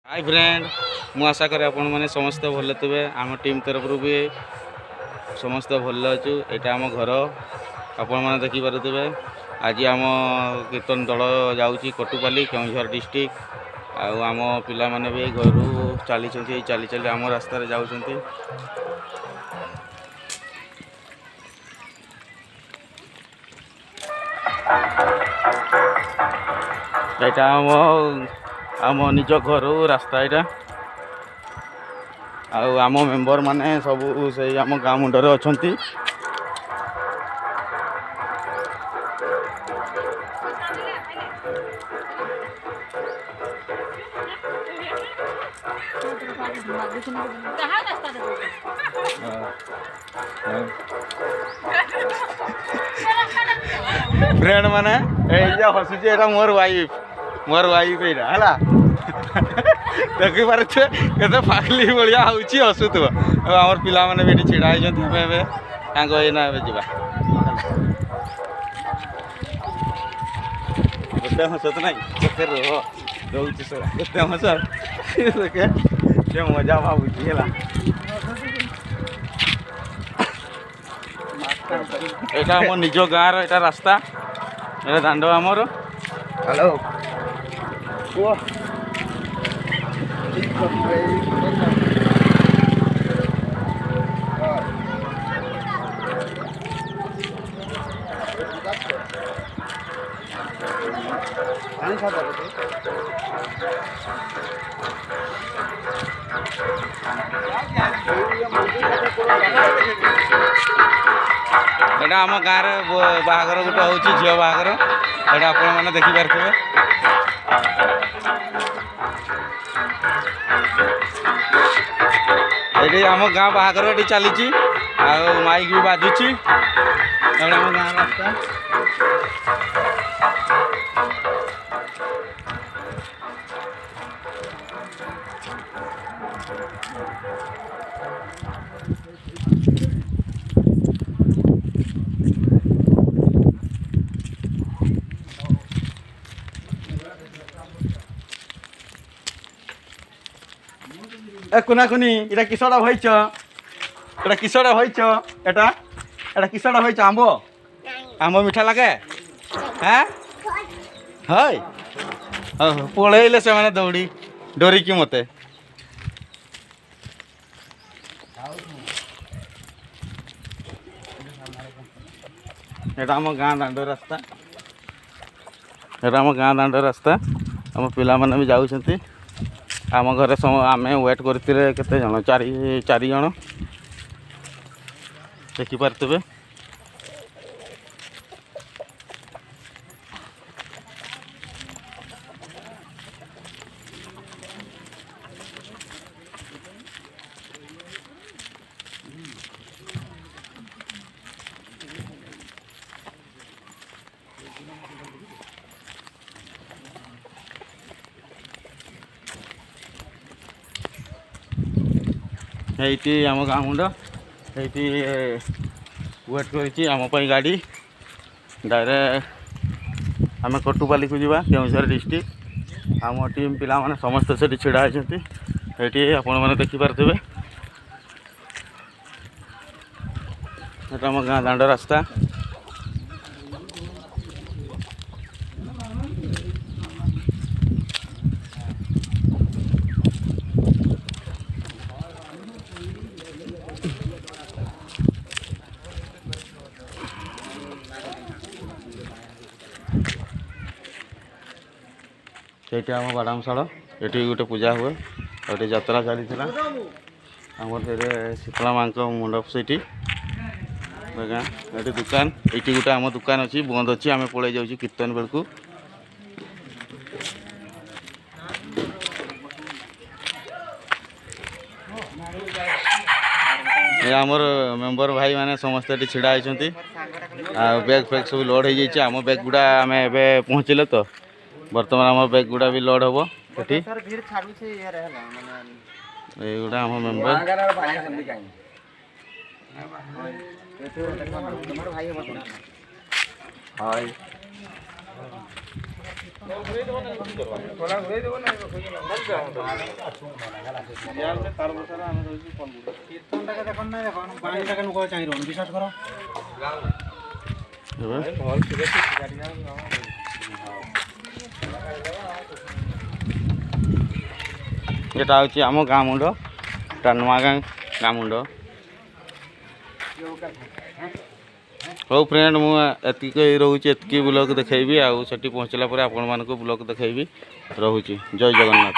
Hi friend मु आशा करे आपण मैंने समस्त भल थे आम टीम तरफ भी समस्त भल अच्छु यहाँ आम घर आपण मैंने देखिपे आज आम कीर्तन दल जाऊँगी कटुपाली केउझर डिस्ट्रिक्ट आम पिला माने भी घर चली चली चली आम रास्तार जाऊँगी। यहाँ आम निज घर रास्ता यहाँ आम मेंबर माने सब से आम गाँ मुंडरे अच्छा फ्रेंड माने हसुचे एटा मोर वाइफ यहाँ है देखी पारे के फागली भाया हूँ हसुव आमर पिला माने भी छिड़ा होना जा गोटे हस ना के रोचे गोटे हस देखे मजा भावुची है यहाँ आम निज गाँव रहा रास्ता ये दांड आमर। हेलो एटा आम गाँव बाहागर गोटे हूँ झील बाहागर एटा आपण मैंने देखिपे ये आम गाँ बाहागर ये चली माइक भी बाजुची आम गाँ रास्ता कुना कुनी इटा किसड़ा भइच एटा किसड़ा भइच एटा एटा किसड़ा भइच आंबो आंबो मीठा लगे हैं हय पळेइले से माने दौड़ी डरी कि मते एटा हम गाँ दांड रास्ता एटा हम गाँ दांड रास्ता आम पिला माने भी जाउछंती आम घर आम वेट करते केते जन चारि जन देखिपे ये आम गाँ मुंड ये वेट कर गाड़ी डायरेक्ट आम कटुपाली को जावा केउझर डिस्ट्रिक्ट आम टीम पिला माने समस्त से छिड़ा होती आपण मैंने देखिपे आम गाँ दांड रास्ता ये आम बादामशाल ये गोटे पूजा हुए और ये यात्रा चली आम शीतला माँ मंडप से ये दुकान ये गोटे आम दुकान अच्छी बंद अच्छी आम पलि जाऊँ कीर्तन बेलू आमर मेंबर भाई माने समस्त छिड़ा होती बैग फैग सब लोड हो जाए आम बैग गुड़ा आम ए पहुँचले तो बर्तमान आम बैग गुड़ा भी लोड हम गुड़ा आम मेम्बर বিশ্বাস কর এটা হচ্ছে ଆମ ଗାଁ ମୁଣ୍ଡ এটা ନୂଆ ଗାଁ ଗାଁ ମୁଣ୍ଡ। ହଉ ଫ୍ରେଣ୍ଡ ମୁଁ ଏତିକି ରହୁଛି, ଏତିକି ବ୍ଲକ୍ ଦେଖେଇବି ଆଉ ସେଠି ପହଞ୍ଚିଲା ପରେ ଆପଣମାନଙ୍କୁ ବ୍ଲକ୍ ଦେଖେଇବି। ରହୁଛି, ଜୟ ଜଗନ୍ନାଥ।